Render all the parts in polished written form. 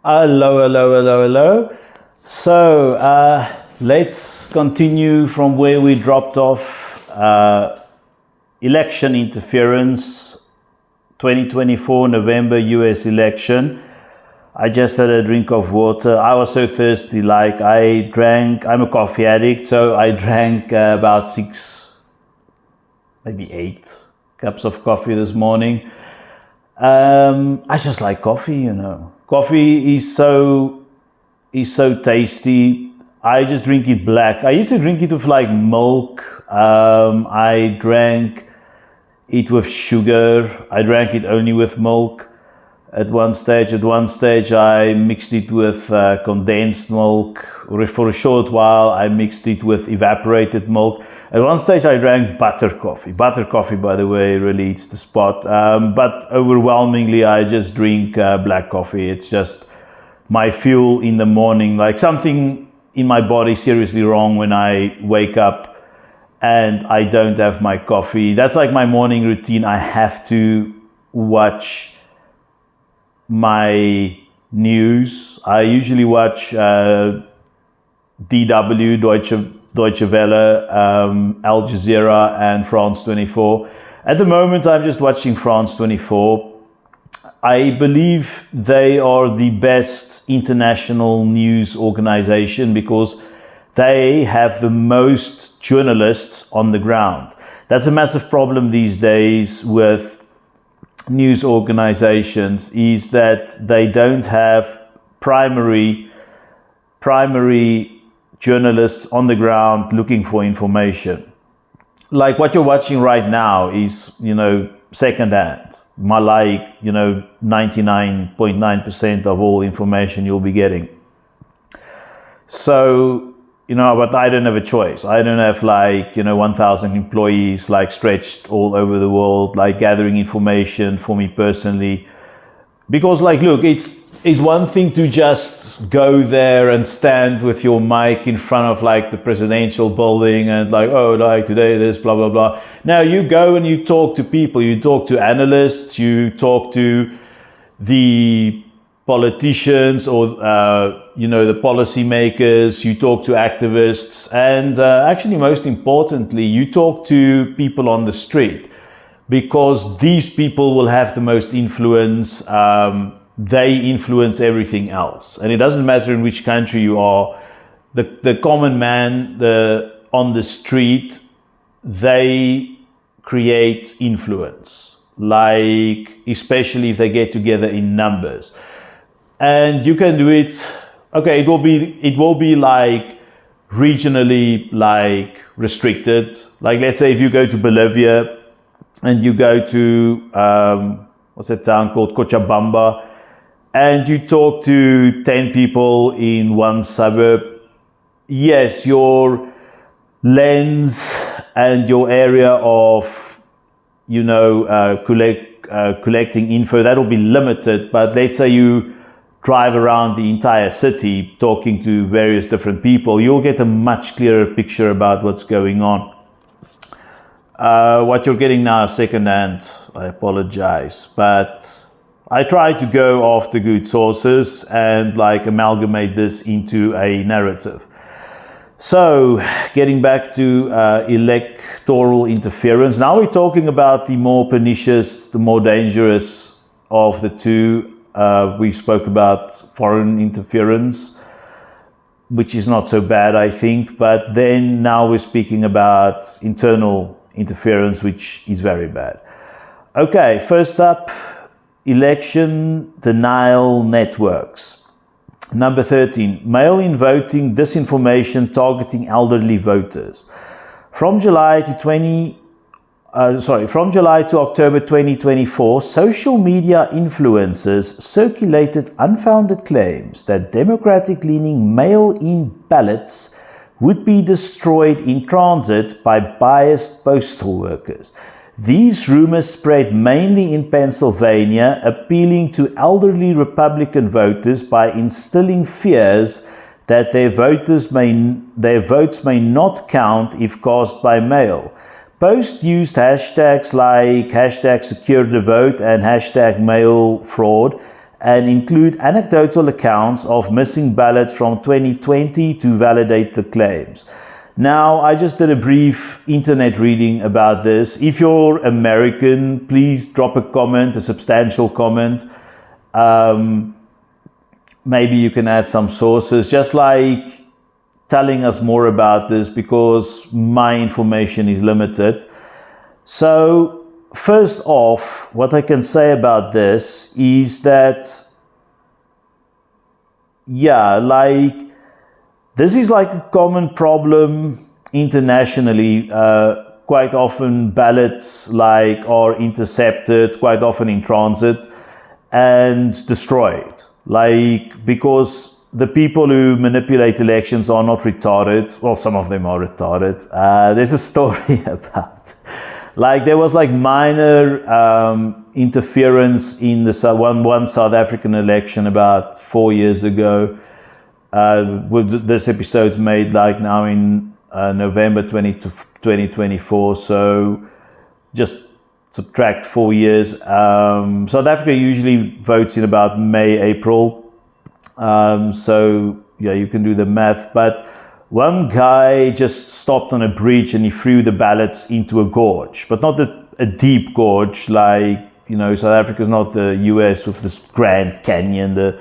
Hello, hello, hello, hello. So let's continue from where we dropped off. Election interference, 2024 November US election. I just had a drink of water. I was so thirsty, I'm a coffee addict, so I drank about 6, maybe 8 cups of coffee this morning. I just like coffee. Coffee is so tasty. I just drink it black. I used to drink it with like milk. I drank it with sugar. I drank it only with milk at one stage. At one stage, I mixed it with condensed milk. For a short while, I mixed it with evaporated milk. At one stage, I drank butter coffee. Butter coffee, by the way, really hits the spot. But overwhelmingly, I just drink black coffee. It's just my fuel in the morning. Like something in my body seriously wrong when I wake up and I don't have my coffee. That's like my morning routine. I have to watch my news. I usually watch DW, Deutsche Welle, Al Jazeera and France 24. At the moment, I'm just watching France 24. I believe they are the best international news organization because they have the most journalists on the ground. That's a massive problem these days with news organizations, is that they don't have primary journalists on the ground looking for information. Like what you're watching right now is, secondhand. 99.9% of all information you'll be getting. So, but I don't have a choice. I don't have 1,000 employees stretched all over the world, gathering information for me personally. Because look, it's one thing to just go there and stand with your mic in front of the presidential building and today this, blah, blah, blah. Now you go and you talk to people, you talk to analysts, you talk to the politicians or, the policymakers, you talk to activists, and actually most importantly, you talk to people on the street, because these people will have the most influence. They influence everything else. And it doesn't matter in which country you are, the common man on the street, they create influence, especially if they get together in numbers. And you can do it, okay, it will be regionally restricted. Let's say if you go to Bolivia and you go to, what's that town called, Cochabamba, and you talk to 10 people in one suburb, yes, your lens and your area of, collecting info, that'll be limited. But let's say you drive around the entire city talking to various different people, you'll get a much clearer picture about what's going on. What you're getting now is secondhand. I apologize, but I try to go after good sources and amalgamate this into a narrative. So, getting back to electoral interference. Now we're talking about the more pernicious, the more dangerous of the two. We spoke about foreign interference, which is not so bad, I think. But then now we're speaking about internal interference, which is very bad. Okay, first up, election denial networks. Number 13, mail-in voting disinformation targeting elderly voters. From July to October 2024, social media influencers circulated unfounded claims that Democratic-leaning mail-in ballots would be destroyed in transit by biased postal workers. These rumors spread mainly in Pennsylvania, appealing to elderly Republican voters by instilling fears that their votes may not count if cast by mail. Posts used hashtags like #SecureTheVote and #MailFraud and include anecdotal accounts of missing ballots from 2020 to validate the claims. Now, I just did a brief internet reading about this. If you're American, please drop a comment, a substantial comment. Maybe you can add some sources, just like telling us more about this, because my information is limited. So, first off, what I can say about this is that, this is like a common problem internationally. Quite often ballots are intercepted, quite often in transit, and destroyed. Because the people who manipulate elections are not retarded. Well, some of them are retarded. There's a story about, there was minor interference in the one South African election about 4 years ago. This episode's made now in November 2024, so just subtract 4 years. South Africa usually votes in about May, April. So yeah, you can do the math. But one guy just stopped on a bridge and he threw the ballots into a gorge, but not a deep gorge. South Africa is not the US with this Grand Canyon. The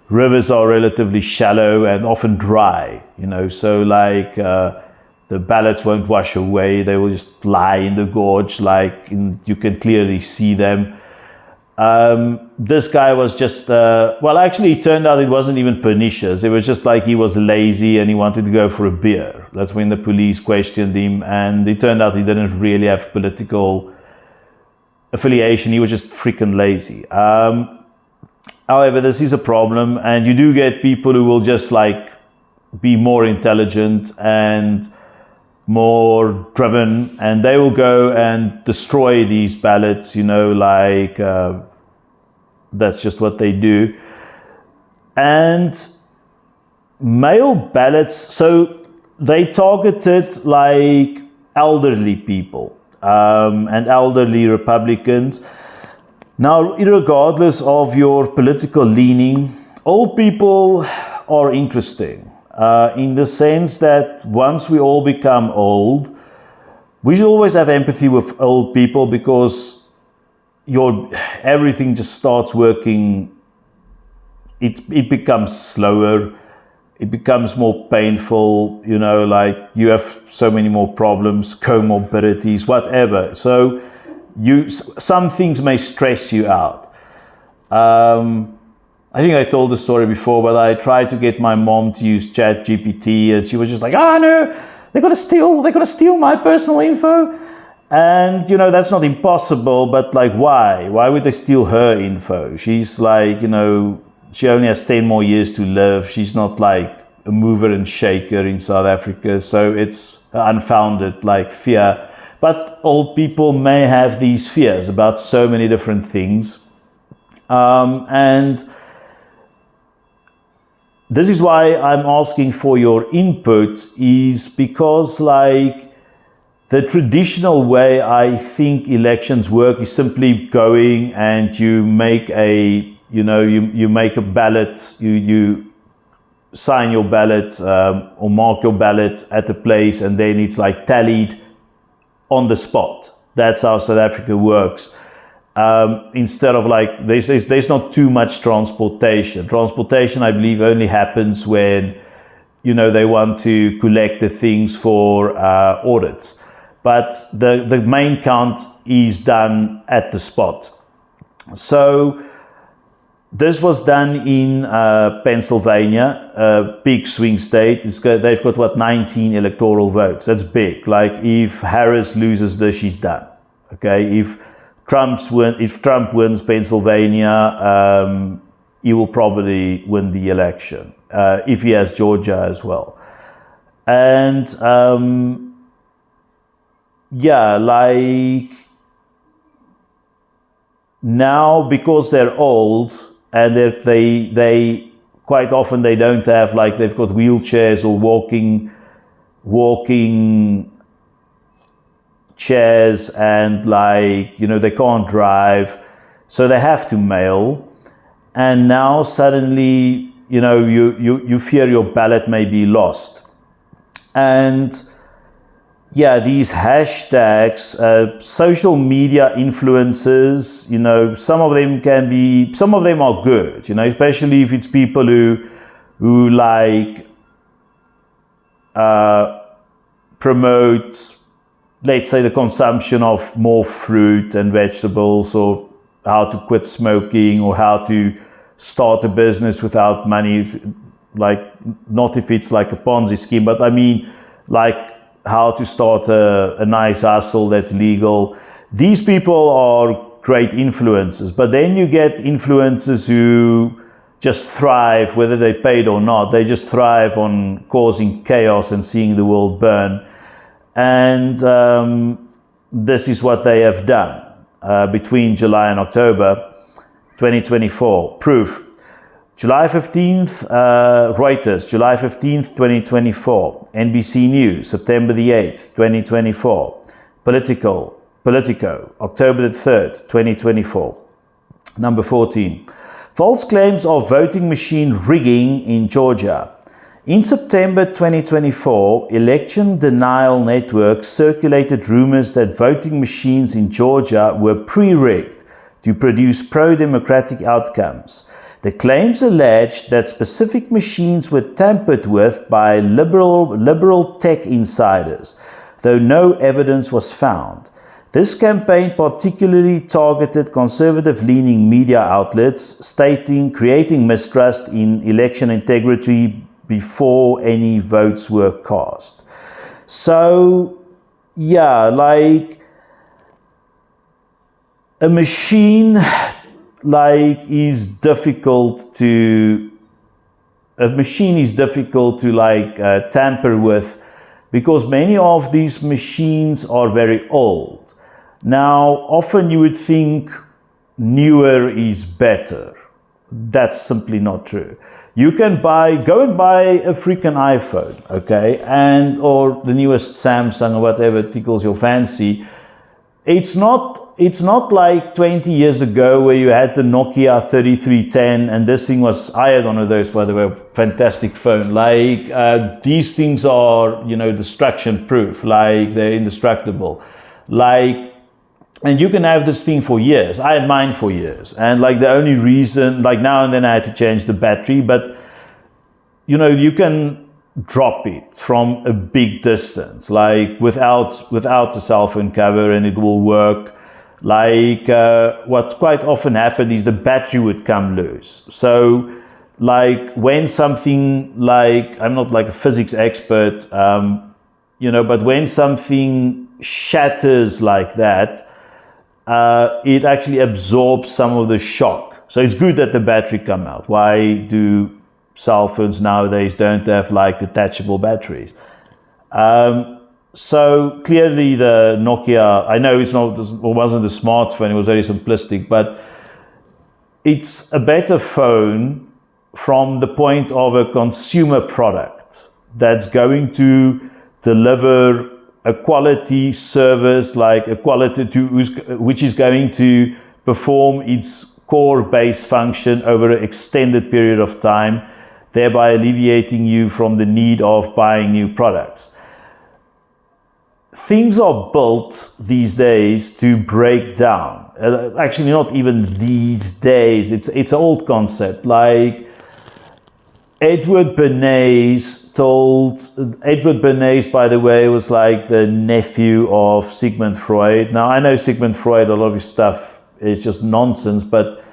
rivers are relatively shallow and often dry, so the ballots won't wash away. They will just lie in the gorge, you can clearly see them. This guy was just, actually it turned out it wasn't even pernicious. It was just he was lazy and he wanted to go for a beer. That's when the police questioned him, and it turned out he didn't really have political affiliation. He was just freaking lazy. However, this is a problem, and you do get people who will just be more intelligent and more driven, and they will go and destroy these ballots, that's just what they do. And mail ballots, so they targeted elderly people and elderly Republicans. Now, regardless of your political leaning, old people are interesting in the sense that once we all become old, we should always have empathy with old people, because everything just starts working. It becomes slower, it becomes more painful, you have so many more problems, comorbidities, whatever. So some things may stress you out. I think I told the story before, but I tried to get my mom to use ChatGPT, and she was just no, they're gonna steal my personal info. And that's not impossible, but why would they steal her info? She's she only has 10 more years to live. She's not a mover and shaker in South Africa, so it's unfounded fear. But old people may have these fears about so many different things. And this is why I'm asking for your input, is because the traditional way I think elections work is simply going and you make you make a ballot, you sign your ballot or mark your ballot at a place, and then it's tallied on the spot. That's how South Africa works. Instead of there's not too much transportation. Transportation, I believe, only happens when they want to collect the things for audits. But the main count is done at the spot. So this was done in Pennsylvania, a big swing state. They've got 19 electoral votes. That's big. If Harris loses this, she's done. Okay, if Trump wins Pennsylvania, he will now win the election if he has Georgia as well. And now, because they're old and they quite often they don't have they've got wheelchairs or walking chairs, and they can't drive, so they have to mail. and now suddenly, you fear your ballot may be lost. And yeah, these hashtags, social media influencers, some of them are good, especially if it's people who like promote, let's say, the consumption of more fruit and vegetables, or how to quit smoking, or how to start a business without money, like, not if it's like a Ponzi scheme, but I mean like how to start a nice hustle that's legal. These people are great influencers, but then you get influencers who just thrive, whether they paid or not. They just thrive on causing chaos and seeing the world burn. And this is what they have done between July and October 2024. Proof. July 15th, Reuters, July 15th, 2024. NBC News, September the 8th, 2024. Politico, October the 3rd, 2024. Number 14. False claims of voting machine rigging in Georgia. In September 2024, election denial networks circulated rumors that voting machines in Georgia were pre-rigged to produce pro-democratic outcomes. The claims alleged that specific machines were tampered with by liberal tech insiders, though no evidence was found. This campaign particularly targeted conservative-leaning media outlets, creating mistrust in election integrity before any votes were cast. So, yeah, like a machine is difficult to tamper with, because many of these machines are very old. Now, often you would think newer is better. That's simply not true. You can go and buy a freaking iPhone, okay, or the newest Samsung or whatever tickles your fancy. It's not like 20 years ago where you had the Nokia 3310, and this thing I had one of those, by the way, fantastic phone. These things are, destruction proof, they're indestructible. And you can have this thing for years. I had mine for years. And the only reason, now and then I had to change the battery, but you can drop it from a big distance, without the cell phone cover, and it will work. What quite often happened is the battery would come loose. So when something I'm not a physics expert, but when something shatters like that, it actually absorbs some of the shock. So it's good that the battery come out. Why do cell phones nowadays don't have detachable batteries? So clearly the Nokia, I know it wasn't a smartphone, it was very simplistic, but it's a better phone from the point of a consumer product that's going to deliver a quality service, which is going to perform its core base function over an extended period of time, thereby alleviating you from the need of buying new products. Things are built these days to break down. Actually, not even these days. It's an old concept. Edward Bernays, by the way, was the nephew of Sigmund Freud. Now, I know Sigmund Freud, a lot of his stuff is just nonsense, but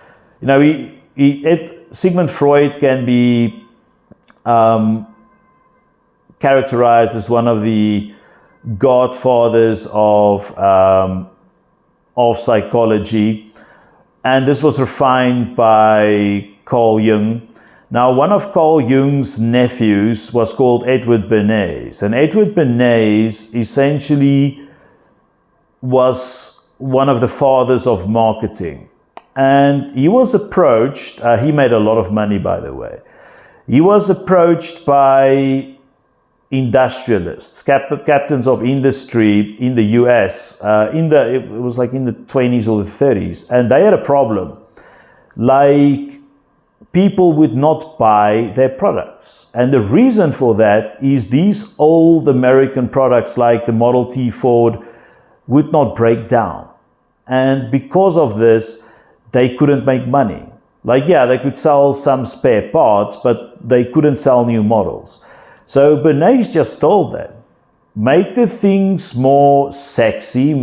Sigmund Freud can be characterized as one of the godfathers of psychology, and this was refined by Carl Jung. Now, one of Carl Jung's nephews was called Edward Bernays, and Edward Bernays essentially was one of the fathers of marketing. And he was approached, he made a lot of money, by the way. He was approached by industrialists, captains of industry in the US, it was in the 20s or the 30s, and they had a problem. people would not buy their products. And the reason for that is these old American products like the Model T Ford would not break down. And because of this, they couldn't make money. Like, yeah, they could sell some spare parts, but they couldn't sell new models. So Bernays just told them, make the things more sexy,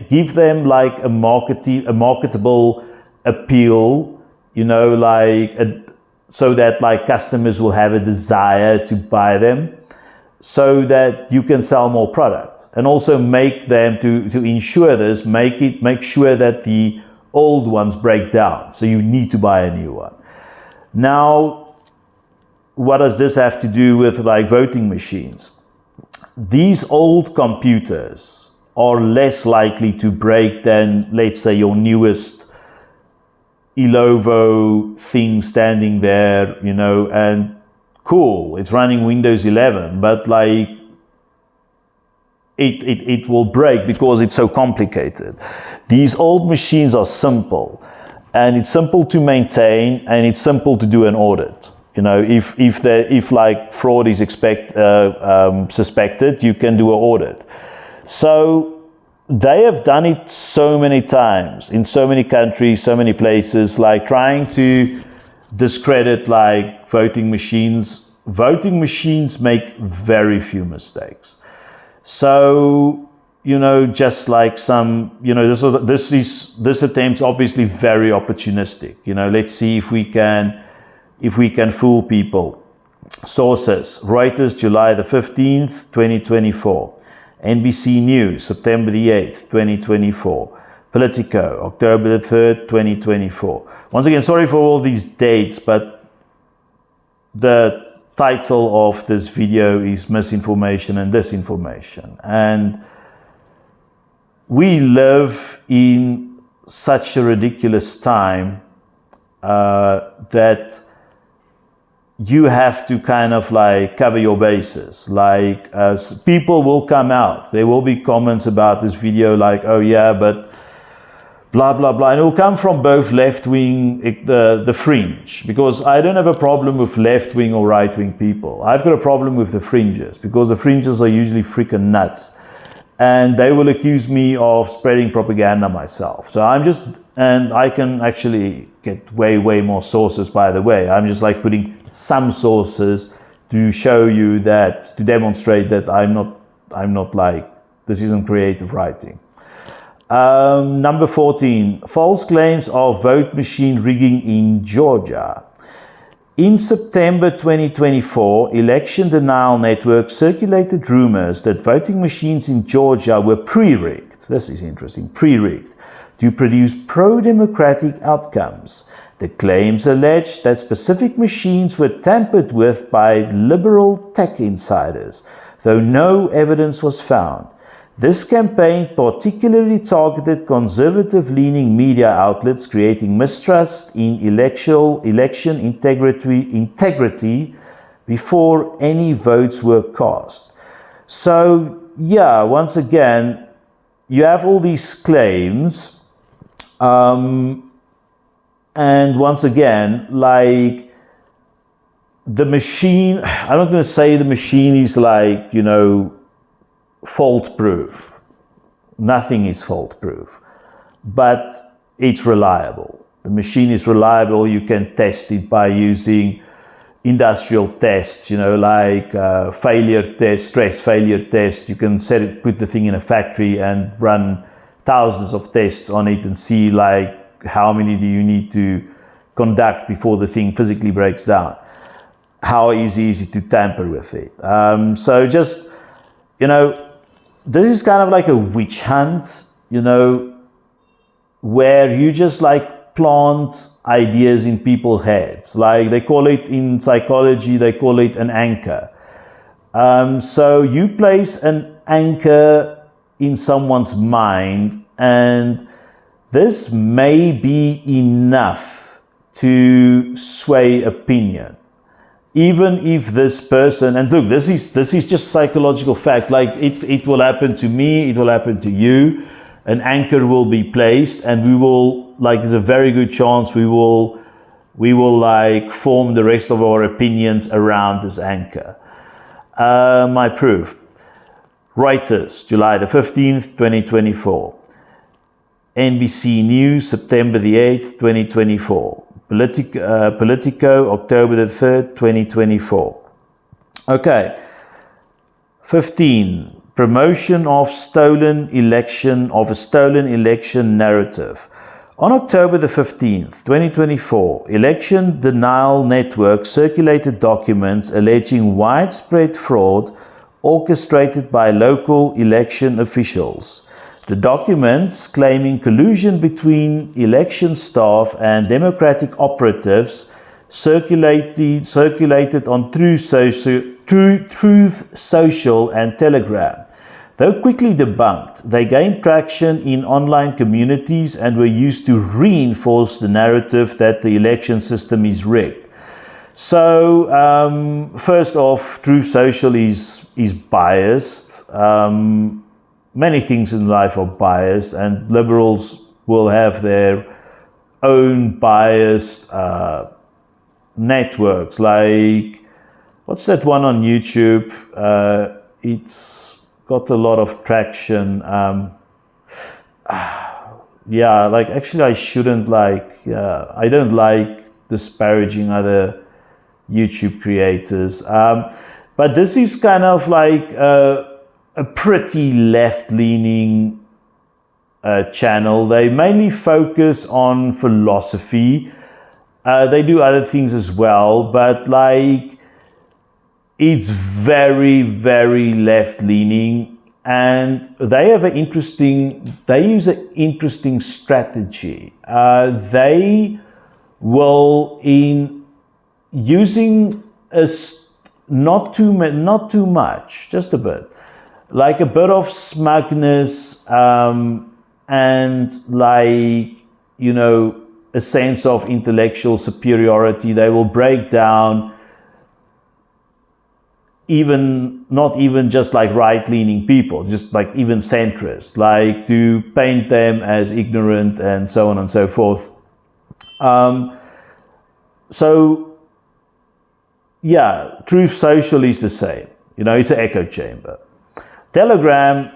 give them like a marketable appeal, you know, like so that like customers will have a desire to buy them, so that you can sell more product. And also make them to ensure this, make sure that the old ones break down, so you need to buy a new one. Now, what does this have to do with like voting machines? These old computers are less likely to break than, let's say, your newest Elovo thing standing there, you know, and cool, it's running Windows 11, but like it will break because it's so complicated. These old machines are simple, and it's simple to maintain, and it's simple to do an audit. You know, if like fraud is suspected, you can do an audit. So they have done it so many times in so many countries, so many places, like trying to discredit like voting machines. Voting machines make very few mistakes. So, you know, just like some, you know, this attempt's obviously very opportunistic. You know, let's see if we can fool people. Sources: Reuters, July the 15th, 2024. NBC News, September the 8th, 2024. Politico, October the 3rd, 2024. Once again, sorry for all these dates, but the title of this video is Misinformation and Disinformation. And we live in such a ridiculous time that you have to kind of like cover your bases. Like people will come out, there will be comments about this video like, oh yeah, but blah blah blah, and it will come from both left-wing, the fringe, because I don't have a problem with left-wing or right-wing people. I've got a problem with the fringes, because the fringes are usually freaking nuts, and they will accuse me of spreading propaganda myself. So and I can actually get way more sources, by the way. I'm just like putting some sources to show you that, to demonstrate that I'm not like, this isn't creative writing. Number 14, false claims of vote machine rigging in Georgia. In September 2024, Election Denial Network circulated rumors that voting machines in Georgia were pre-rigged. This is interesting, pre-rigged, to produce pro-democratic outcomes. The claims alleged that specific machines were tampered with by liberal tech insiders, though no evidence was found. This campaign particularly targeted conservative-leaning media outlets, creating mistrust in election integrity before any votes were cast. So, yeah, once again, you have all these claims, and once again, like, the machine, I'm not going to say the machine is like, you know, fault-proof. Nothing is fault-proof, but it's reliable. The machine is reliable. You can test it by using industrial tests, you know, like failure test, stress failure test. You can put the thing in a factory and run thousands of tests on it and see like how many do you need to conduct before the thing physically breaks down. How easy is it to tamper with it? So just, you know, this is kind of like a witch hunt, you know, where you just like plant ideas in people's heads. Like they call it in psychology, they call it an anchor. So you place an anchor in someone's mind, and this may be enough to sway opinion. Even if this person, and look, this is just psychological fact, like it will happen to me, it will happen to you, an anchor will be placed, and we will, like, there's a very good chance we will we will like form the rest of our opinions around this anchor. My proof. Reuters, July the 15th, 2024. NBC News, September the 8th, 2024. Politico, October the 3rd, 2024. Okay. 15. Promotion of a stolen election narrative. On October the 15th, 2024, Election Denial Network circulated documents alleging widespread fraud orchestrated by local election officials. The documents, claiming collusion between election staff and Democratic operatives, circulated on Truth Social and Telegram. Though quickly debunked, they gained traction in online communities and were used to reinforce the narrative that the election system is rigged. So, first off, Truth Social is biased. Many things in life are biased, and liberals will have their own biased networks. Like, what's that one on YouTube? It's got a lot of traction. Yeah, like actually I shouldn't I don't like disparaging other YouTube creators. But this is kind of like a pretty left-leaning channel. They mainly focus on philosophy. They do other things as well, but like it's very, very left-leaning, and they use an interesting strategy. They will, in using not too much, just a bit, like a bit of smugness, and like, you know, a sense of intellectual superiority. They will break down not even just like right-leaning people, just like even centrists, like to paint them as ignorant and so on and so forth. So yeah, Truth Social is the same. You know, it's an echo chamber. Telegram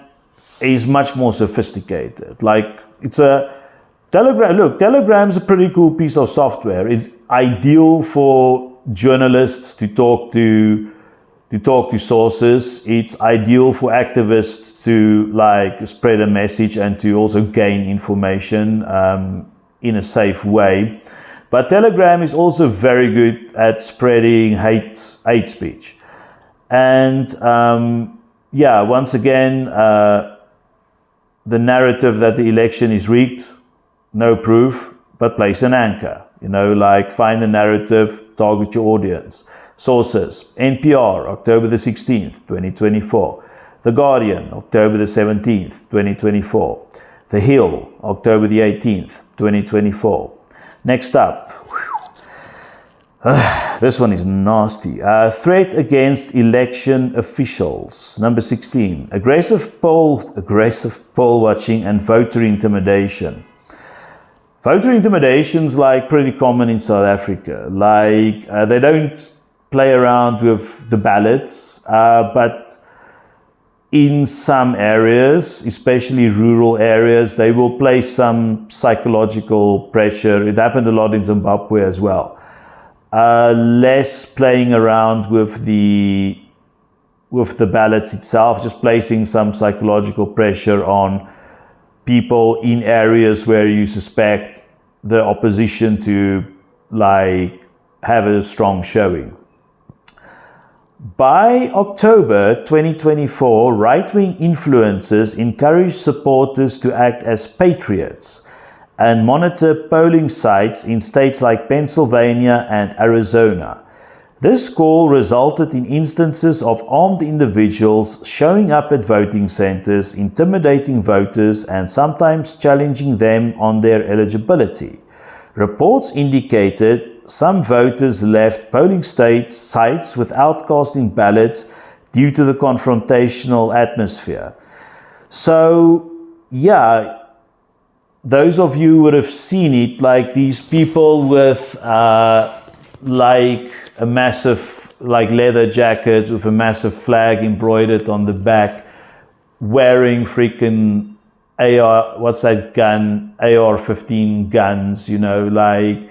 is much more sophisticated. Like Telegram's a pretty cool piece of software. It's ideal for journalists to talk to sources. It's ideal for activists to like spread a message and to also gain information in a safe way. But Telegram is also very good at spreading hate speech. And yeah, once again, the narrative that the election is rigged, no proof, but place an anchor. You know, like find the narrative, target your audience. Sources: NPR, October the 16th, 2024. The Guardian, October the 17th, 2024. The Hill, October the 18th, 2024. Next up, this one is nasty. Threat against election officials. Number 16. Aggressive poll watching and voter intimidation. Voter intimidation is like pretty common in South Africa. Like they don't play around with the ballots, but in some areas, especially rural areas, they will place some psychological pressure. It happened a lot in Zimbabwe as well. Less playing around with the ballots itself, just placing some psychological pressure on people in areas where you suspect the opposition to like have a strong showing. By October 2024, right-wing influencers encouraged supporters to act as patriots and monitor polling sites in states like Pennsylvania and Arizona. This call resulted in instances of armed individuals showing up at voting centers, intimidating voters, and sometimes challenging them on their eligibility. Reports indicated some voters left polling sites without casting ballots due to the confrontational atmosphere. So, yeah, those of you would have seen it, like these people with like a massive, like leather jackets with a massive flag embroidered on the back, wearing freaking AR, what's that gun, AR-15 guns, you know, like,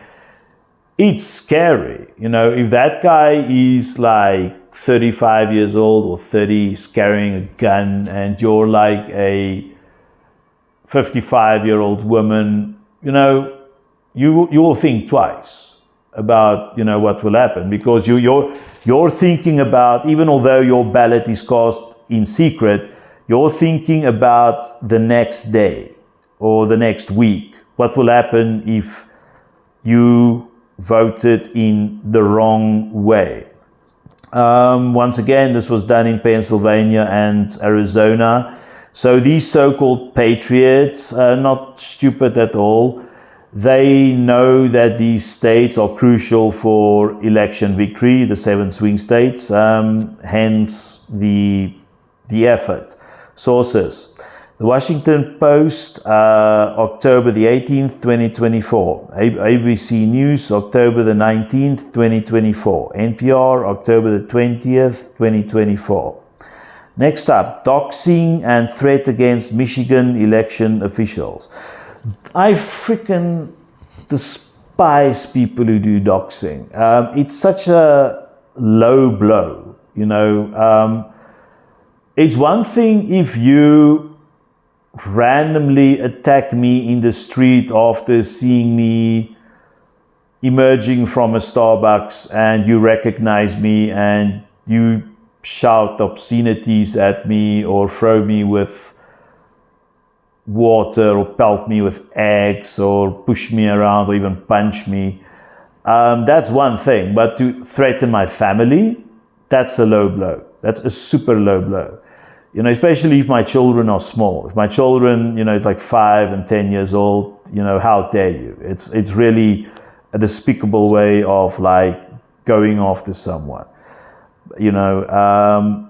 it's scary, you know, if that guy is like 35 years old or 30, is carrying a gun, and you're like a 55-year-old woman, you know, you will think twice about, you know, what will happen, because you're thinking about, even although your ballot is cast in secret, you're thinking about the next day or the next week. What will happen if you voted in the wrong way? Once again, this was done in Pennsylvania and Arizona. So these so-called patriots are not stupid at all. They know that these states are crucial for election victory, the 7 swing states, hence the effort. Sources: The Washington Post, October the 18th, 2024. ABC News, October the 19th, 2024. NPR, October the 20th, 2024. Next up, doxing and threat against Michigan election officials. I freaking despise people who do doxing. It's such a low blow, you know. It's one thing if you randomly attack me in the street after seeing me emerging from a Starbucks and you recognize me and you shout obscenities at me or throw me with water or pelt me with eggs or push me around or even punch me. That's one thing, but to threaten my family, that's a low blow. That's a super low blow. You know, especially if my children are small. If my children, you know, is like 5 and 10 years old, you know, how dare you? It's really a despicable way of like going after someone. You know,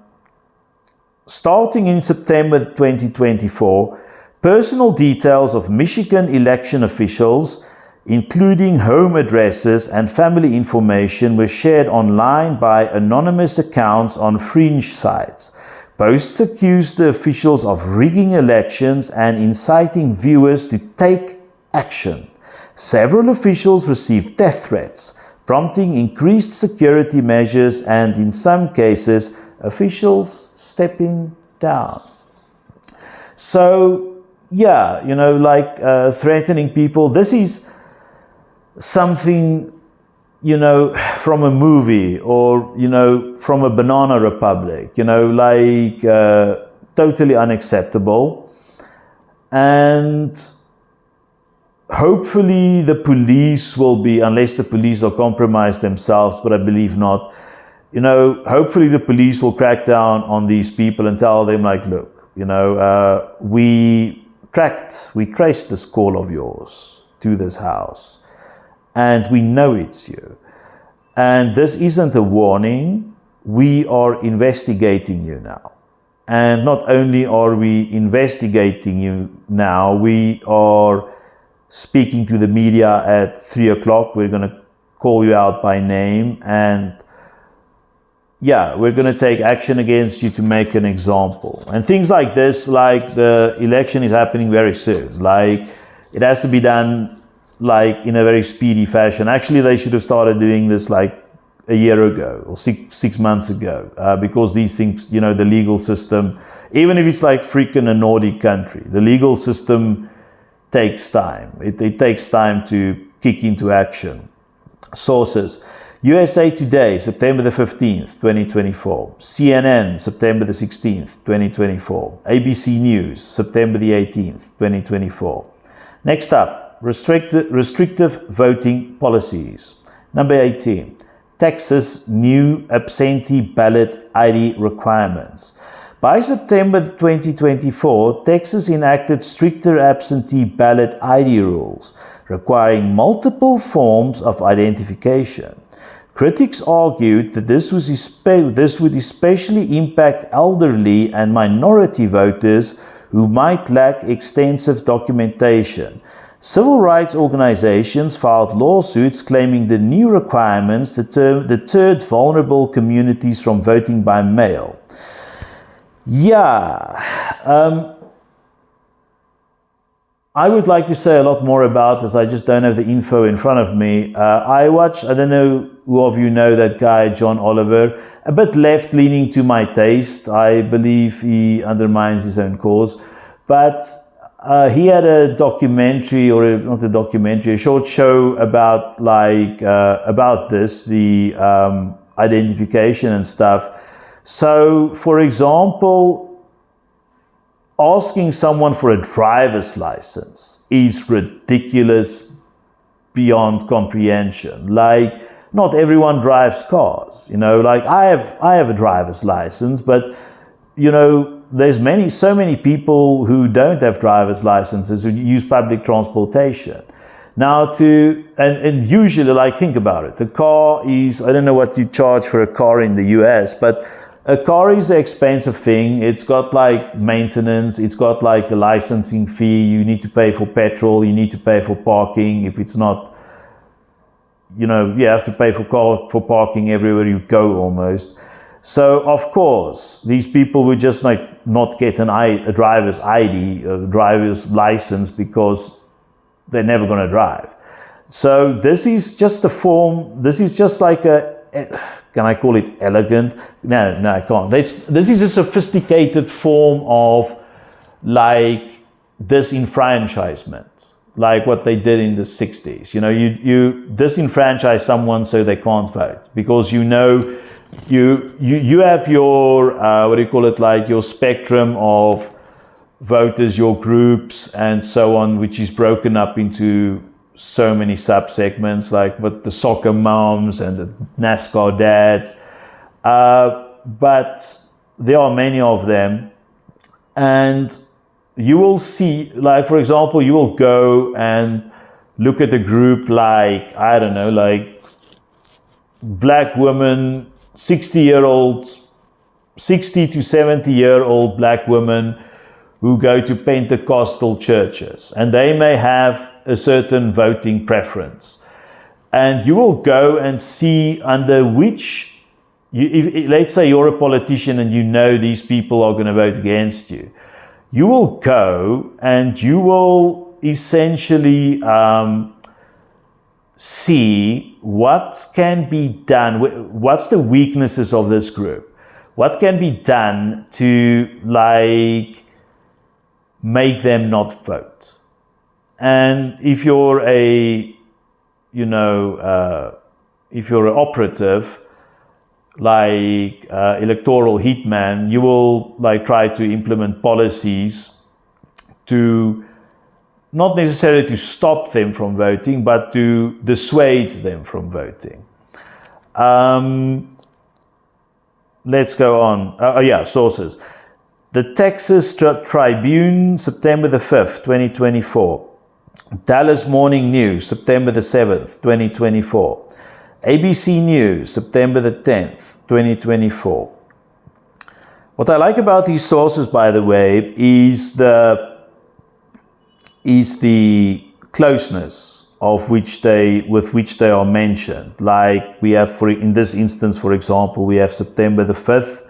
starting in September 2024, personal details of Michigan election officials, including home addresses and family information, were shared online by anonymous accounts on fringe sites. Posts accused the officials of rigging elections and inciting viewers to take action. Several officials received death threats, prompting increased security measures and, in some cases, officials stepping down. So, yeah, you know, like threatening people, this is something, you know, from a movie or, you know, from a Banana Republic, you know, like totally unacceptable. And hopefully the police will be, unless the police are compromised themselves, but I believe not, you know, hopefully the police will crack down on these people and tell them like, look, you know, we traced this call of yours to this house. And we know it's you. And this isn't a warning. We are investigating you now. And not only are we investigating you now, we are speaking to the media at 3 o'clock. We're going to call you out by name. And yeah, we're going to take action against you to make an example. And things like this, like the election is happening very soon. Like it has to be done like in a very speedy fashion. Actually, they should have started doing this like a year ago or six months ago, because these things, you know, the legal system, even if it's like freaking a Nordic country, the legal system takes time. It takes time to kick into action. Sources: USA Today, September the 15th, 2024. CNN, September the 16th, 2024. ABC News, September the 18th, 2024. Next up, restrictive voting policies. Number 18, Texas new absentee ballot ID requirements. By September 2024, Texas enacted stricter absentee ballot ID rules, requiring multiple forms of identification. Critics argued that this would especially impact elderly and minority voters who might lack extensive documentation. Civil rights organizations filed lawsuits claiming the new requirements deterred vulnerable communities from voting by mail. Yeah, I would like to say a lot more about this. I just don't have the info in front of me. I don't know who of you know that guy, John Oliver, a bit left-leaning to my taste. I believe he undermines his own cause. But he had a documentary, not a documentary, a short show about about this, the identification and stuff. So, for example, asking someone for a driver's license is ridiculous beyond comprehension. Like, not everyone drives cars, you know, like I have a driver's license, but you know, there's so many people who don't have driver's licenses who use public transportation. Now and usually, like, think about it, the car is, I don't know what you charge for a car in the US, but a car is an expensive thing. It's got like maintenance, it's got like the licensing fee, you need to pay for petrol, you need to pay for parking. If it's not, you know, you have to pay for parking everywhere you go almost. So of course, these people would just like not get a driver's ID, a driver's license, because they're never going to drive. So this is just a form, this is just like can I call it elegant? No, I can't. This is a sophisticated form of like disenfranchisement, like what they did in the 60s. You know, you disenfranchise someone so they can't vote, because you know you have your what do you call it, like your spectrum of voters, your groups and so on, which is broken up into so many sub-segments, like with the soccer moms and the NASCAR dads, but there are many of them, and you will see, like, for example, you will go and look at a group like, I don't know, like black women, 60 to 70-year-old black women who go to Pentecostal churches, and they may have a certain voting preference. And you will go and see under which, let's say you're a politician and you know these people are going to vote against you. You will go and you will essentially see what can be done, what's the weaknesses of this group, what can be done to like make them not vote. And if you're if you're an operative, like electoral hitman, you will like try to implement policies to not necessarily to stop them from voting, but to dissuade them from voting. Let's go on. Sources. The Texas Tribune, September the 5th, 2024. Dallas Morning News, September the 7th, 2024. ABC News, September the 10th, 2024. What I like about these sources, by the way, is the closeness with which they are mentioned. Like we have, in this instance, for example, we have September the 5th,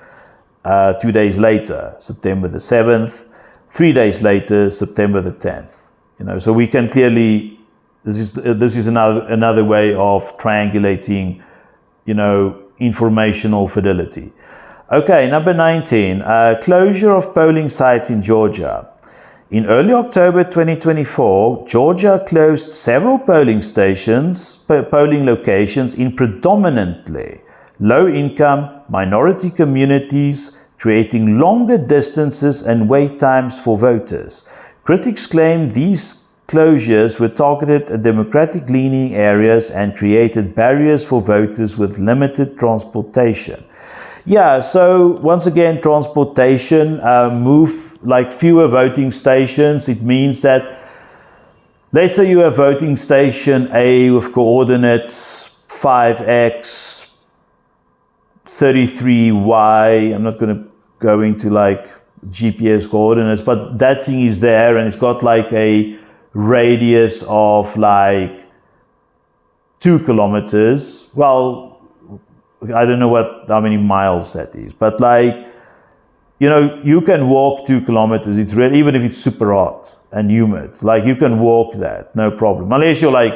2 days later, September the 7th, 3 days later, September the 10th. You know, so we can clearly, this is another way of triangulating, you know, informational fidelity. Okay, number 19, closure of polling sites in Georgia. In early October 2024, Georgia closed several polling locations in predominantly low-income minority communities, creating longer distances and wait times for voters. Critics claim these closures were targeted at Democratic-leaning areas and created barriers for voters with limited transportation. Yeah, so once again, transportation, like fewer voting stations. It means that, let's say you have voting station A with coordinates 5x, 33y. I'm not going to go into like GPS coordinates, but that thing is there, and it's got like a radius of like 2 kilometers. Well, I don't know how many miles that is, but like, you know, you can walk 2 kilometers. It's really, even if it's super hot and humid, like you can walk that, no problem. Unless you're like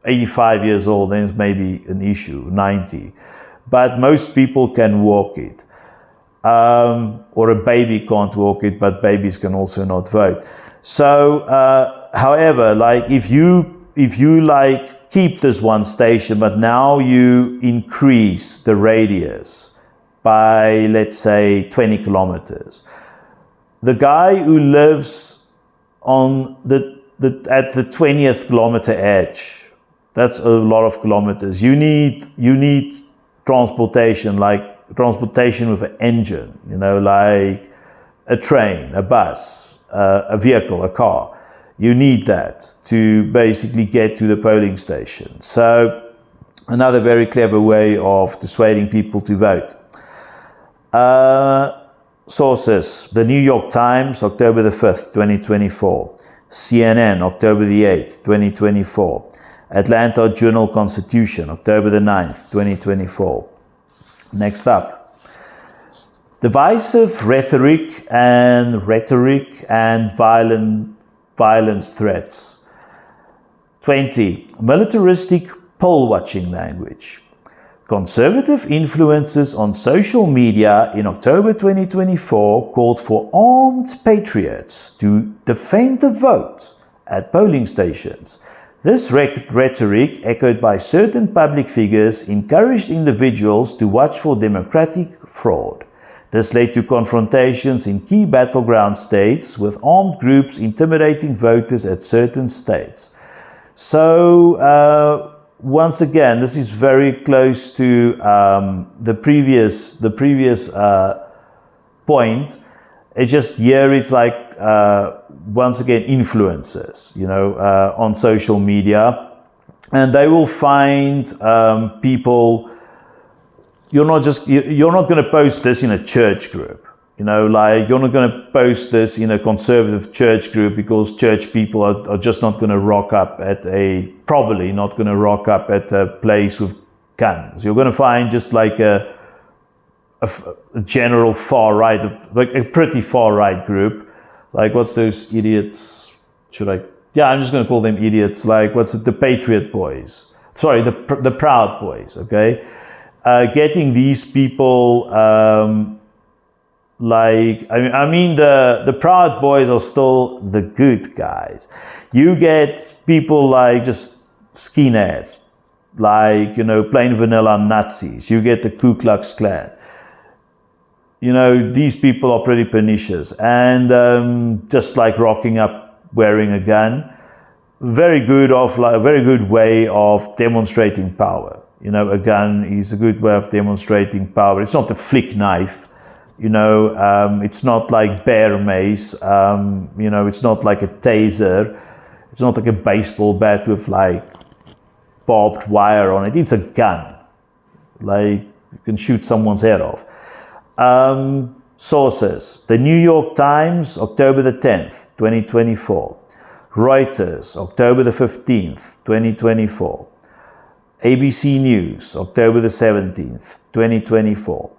85 years old, then it's maybe an issue, 90. But most people can walk it. Or a baby can't walk it, but babies can also not vote. So, however, like if you like keep this one station, but now you increase the radius by, let's say, 20 kilometers. The guy who lives on at the 20th kilometer edge, that's a lot of kilometers. You need transportation, like transportation with an engine, you know, like a train, a bus, a vehicle, a car. You need that to basically get to the polling station. So another very clever way of dissuading people to vote. Sources: The New York Times, October the 5th, 2024. CNN, October the 8th, 2024. Atlanta Journal-Constitution, October the 9th, 2024. Next up, divisive rhetoric and violence threats. 20. Militaristic poll-watching language. Conservative influences on social media in October 2024 called for armed patriots to defend the vote at polling stations. This rhetoric, echoed by certain public figures, encouraged individuals to watch for democratic fraud. This led to confrontations in key battleground states, with armed groups intimidating voters at certain states. So, once again, this is very close to the previous point. It's just here it's like once again influencers, you know, on social media, and they will find people. You're not going to post this in a church group, you know, like you're not going to post this in a conservative church group, because church people are just not going to rock up at probably not going to rock up at a place with guns. You're going to find just like a general far right, like a pretty far right group. Like, what's those idiots? I'm just going to call them idiots. Like, what's it? The Patriot Boys. Sorry, the Proud Boys. Okay, getting these people. The Proud Boys are still the good guys. You get people like just skinheads, like, you know, plain vanilla Nazis. You get the Ku Klux Klan. You know, these people are pretty pernicious, and just like rocking up wearing a gun. Very good way of demonstrating power. You know, a gun is a good way of demonstrating power. It's not a flick knife. You know, it's not like bear mace. You know, it's not like a taser. It's not like a baseball bat with like barbed wire on it. It's a gun. Like, you can shoot someone's head off. Sources: The New York Times, October the 10th, 2024. Reuters, October the 15th, 2024. ABC News, October the 17th, 2024.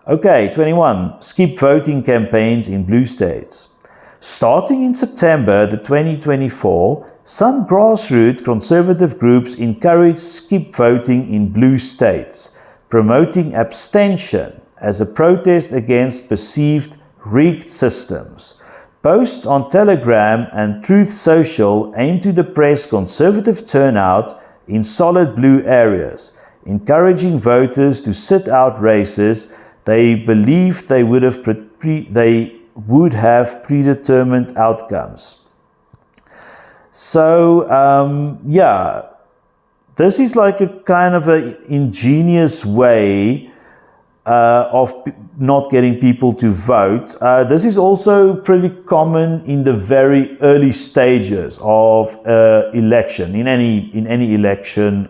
Okay, 21. Skip voting campaigns in blue states. Starting in September the 2024, some grassroots conservative groups encourage skip voting in blue states, promoting abstention as a protest against perceived rigged systems. Posts on Telegram and Truth Social aim to depress conservative turnout in solid blue areas, encouraging voters to sit out races they believed they would have predetermined outcomes. So, this is like a kind of an ingenious way of not getting people to vote. This is also pretty common in the very early stages of election. In any election,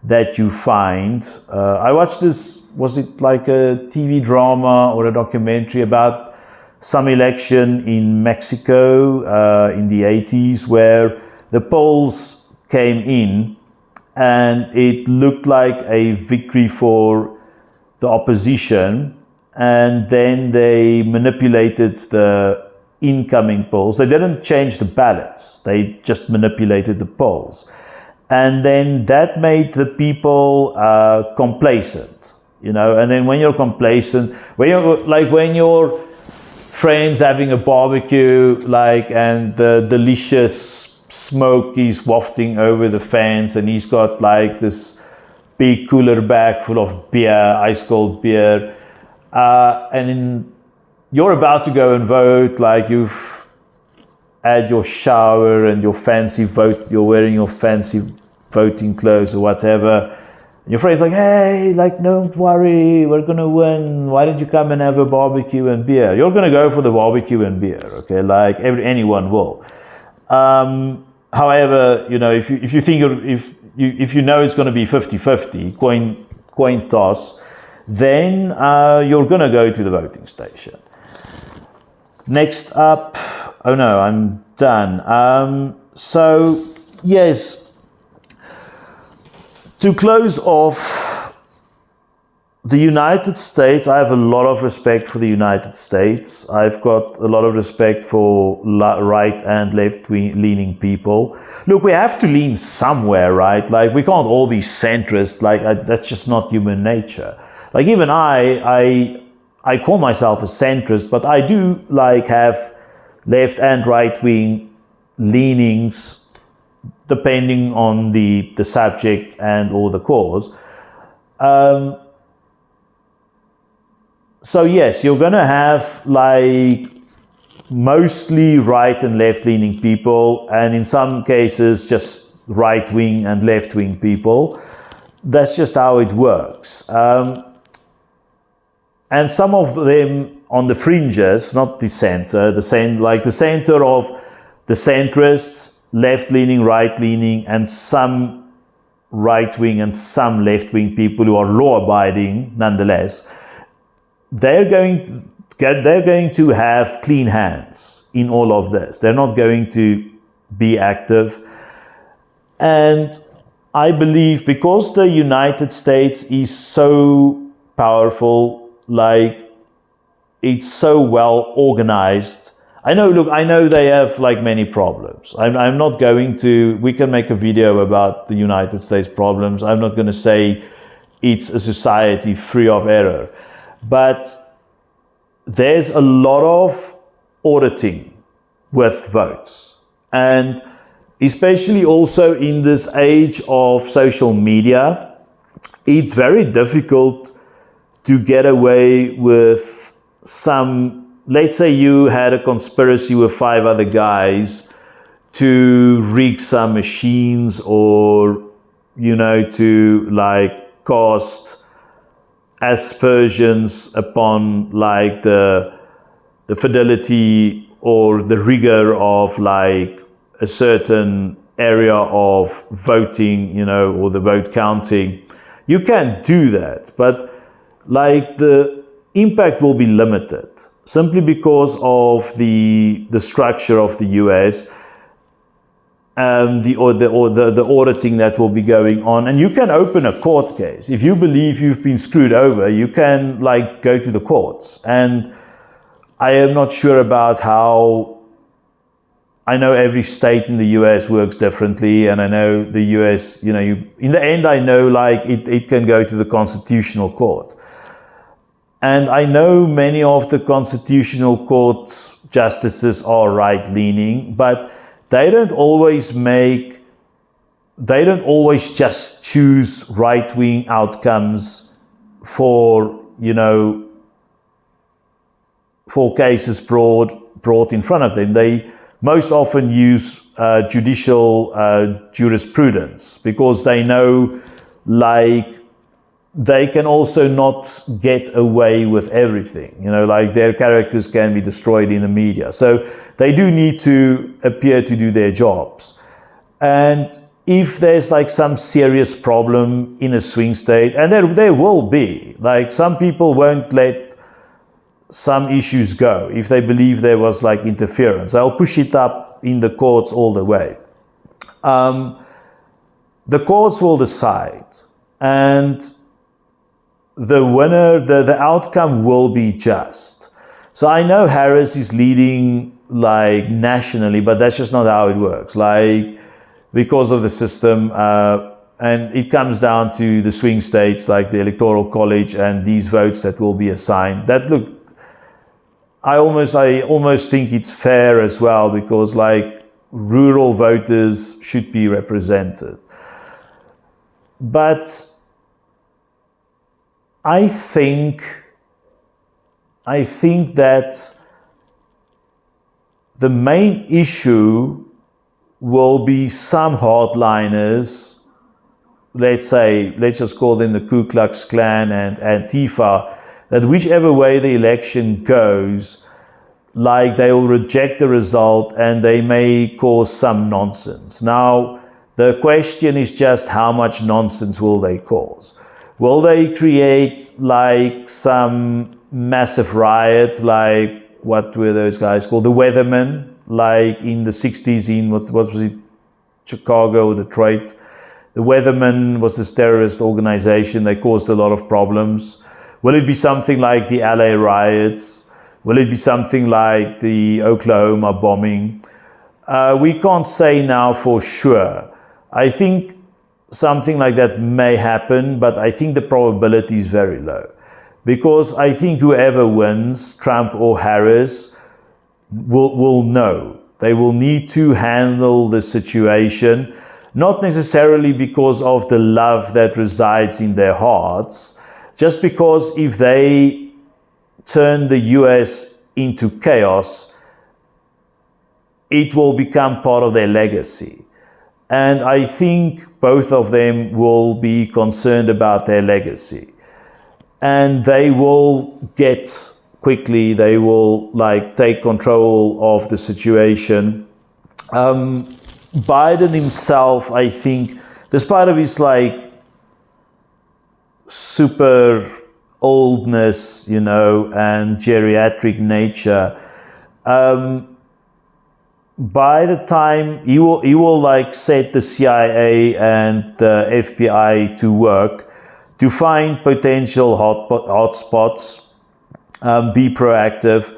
that you find. I watched this, was it like a TV drama or a documentary about some election in Mexico in the 80s where the polls came in and it looked like a victory for the opposition, and then they manipulated the incoming polls. They didn't change the ballots, they just manipulated the polls. And then that made the people complacent, you know. And then when you're complacent, when your friends having a barbecue, like, and the delicious smoke is wafting over the fence, and he's got like this big cooler bag full of beer, ice cold beer, and then you're about to go and vote, like you've had your shower and your fancy vote, you're wearing your fancy voting clothes or whatever. Your friend's like, hey, like, don't worry, we're gonna win. Why don't you come and have a barbecue and beer? You're gonna go for the barbecue and beer, okay? Like anyone will. However, you know, if you think if you know it's gonna be 50-50, coin toss, then you're gonna go to the voting station. Next up, oh no, I'm done. So yes. To close off, the United States, I have a lot of respect for the United States. I've got a lot of respect for right and left leaning people. Look, we have to lean somewhere, right? Like, we can't all be centrist. Like, that's just not human nature. Like, even I call myself a centrist, but I do like have left and right wing leanings depending on the subject and or the cause. So yes, you're going to have like mostly right and left leaning people, and in some cases just right wing and left wing people. That's just how it works. And some of them on the fringes, not the center, like the center of the centrists, left-leaning, right-leaning, and some right-wing and some left-wing people who are law-abiding nonetheless, they're going to have clean hands in all of this. They're not going to be active. And I believe because the United States is so powerful, like it's so well organized. I know they have like many problems. I'm not going to, we can make a video about the United States problems. I'm not going to say it's a society free of error, but there's a lot of auditing with votes. And especially also in this age of social media, it's very difficult to get away with some. Let's say you had a conspiracy with 5 other guys to rig some machines, or, you know, to like cast aspersions upon like the fidelity or the rigor of like a certain area of voting, you know, or the vote counting. You can do that, but like the impact will be limited, simply because of the structure of the US, the auditing that will be going on. And you can open a court case. If you believe you've been screwed over, you can like go to the courts. And I am not sure about how, I know every state in the US works differently, and I know the US, you know, in the end, I know like it can go to the Constitutional Court. And I know many of the Constitutional Court justices are right-leaning, but they don't always just choose right-wing outcomes for, you know, for cases brought in front of them. They most often use judicial jurisprudence, because they know, like, they can also not get away with everything. You know, like their characters can be destroyed in the media. So they do need to appear to do their jobs. And if there's like some serious problem in a swing state, and there will be, like some people won't let some issues go if they believe there was like interference. They'll push it up in the courts all the way. The courts will decide, and the winner, the outcome will be just. So I know Harris is leading like nationally, but that's just not how it works. Like, because of the system, and it comes down to the swing states, like the Electoral College and these votes that will be assigned. That look, I almost think it's fair as well, because like rural voters should be represented. But I think that the main issue will be some hardliners, let's just call them the Ku Klux Klan and Antifa, that whichever way the election goes, like they will reject the result and they may cause some nonsense. Now, the question is just how much nonsense will they cause? Will they create like some massive riot, like what were those guys called? The Weathermen, like in the 60s in, what was it, Chicago or Detroit? The Weathermen was this terrorist organization. They caused a lot of problems. Will it be something like the LA riots? Will it be something like the Oklahoma bombing? We can't say now for sure. I think something like that may happen, but I think the probability is very low. Because I think whoever wins, Trump or Harris, will know. They will need to handle the situation, not necessarily because of the love that resides in their hearts, just because if they turn the US into chaos, it will become part of their legacy. And I think both of them will be concerned about their legacy. And they will quickly, they will like take control of the situation. Biden himself, I think, despite of his like super oldness, you know, and geriatric nature, by the time he will like set the CIA and the FBI to work to find potential hotspots, be proactive.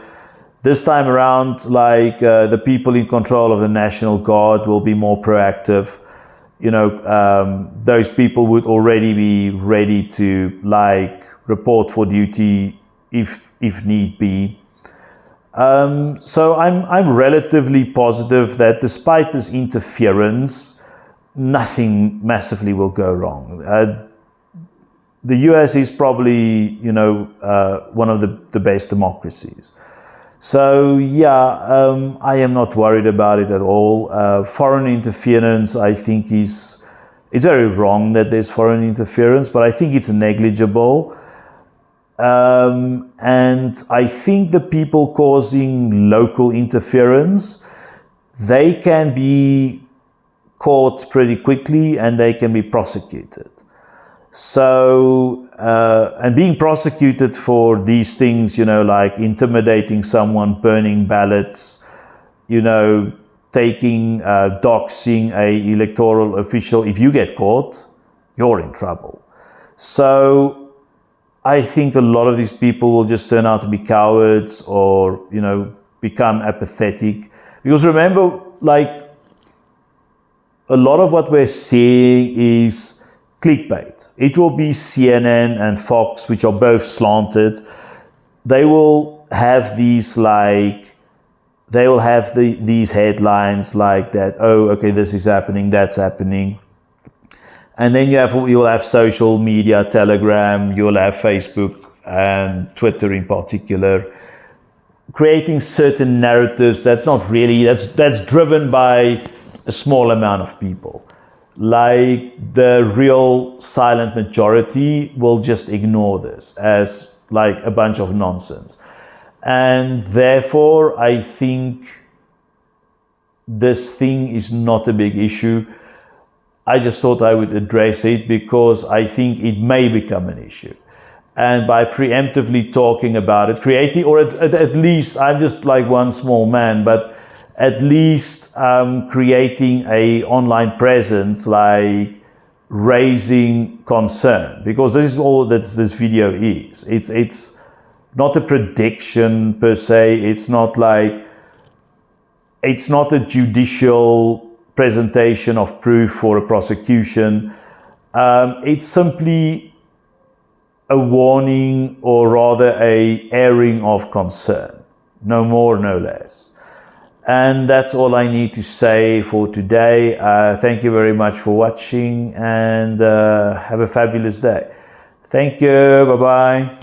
This time around, like the people in control of the National Guard will be more proactive. You know, those people would already be ready to like report for duty if need be. So I'm relatively positive that despite this interference, nothing massively will go wrong. The US is probably, you know, one of the best democracies. So yeah, I am not worried about it at all. Foreign interference, I think it's very wrong that there's foreign interference, but I think it's negligible. And I think the people causing local interference, they can be caught pretty quickly and they can be prosecuted. So, and being prosecuted for these things, you know, like intimidating someone, burning ballots, you know, doxing a electoral official, if you get caught, you're in trouble. So, I think a lot of these people will just turn out to be cowards or, you know, become apathetic. Because remember, like, a lot of what we're seeing is clickbait. It will be CNN and Fox, which are both slanted. They will have these, like, these headlines like that. Oh, okay, this is happening, that's happening. And then you'll have social media, Telegram, you'll have Facebook and Twitter in particular, creating certain narratives that's not really, that's driven by a small amount of people. Like the real silent majority will just ignore this as like a bunch of nonsense. And therefore, I think this thing is not a big issue. I just thought I would address it because I think it may become an issue. And by preemptively talking about it, creating, or at least, I'm just like one small man, but at least creating a online presence, like raising concern, because this is all that this video is. It's not a prediction per se. It's not a judicial presentation of proof for a prosecution. It's simply a warning, or rather a airing of concern, no more, no less. And that's all I need to say for today. Thank you very much for watching, and have a fabulous day. Thank you. Bye-bye.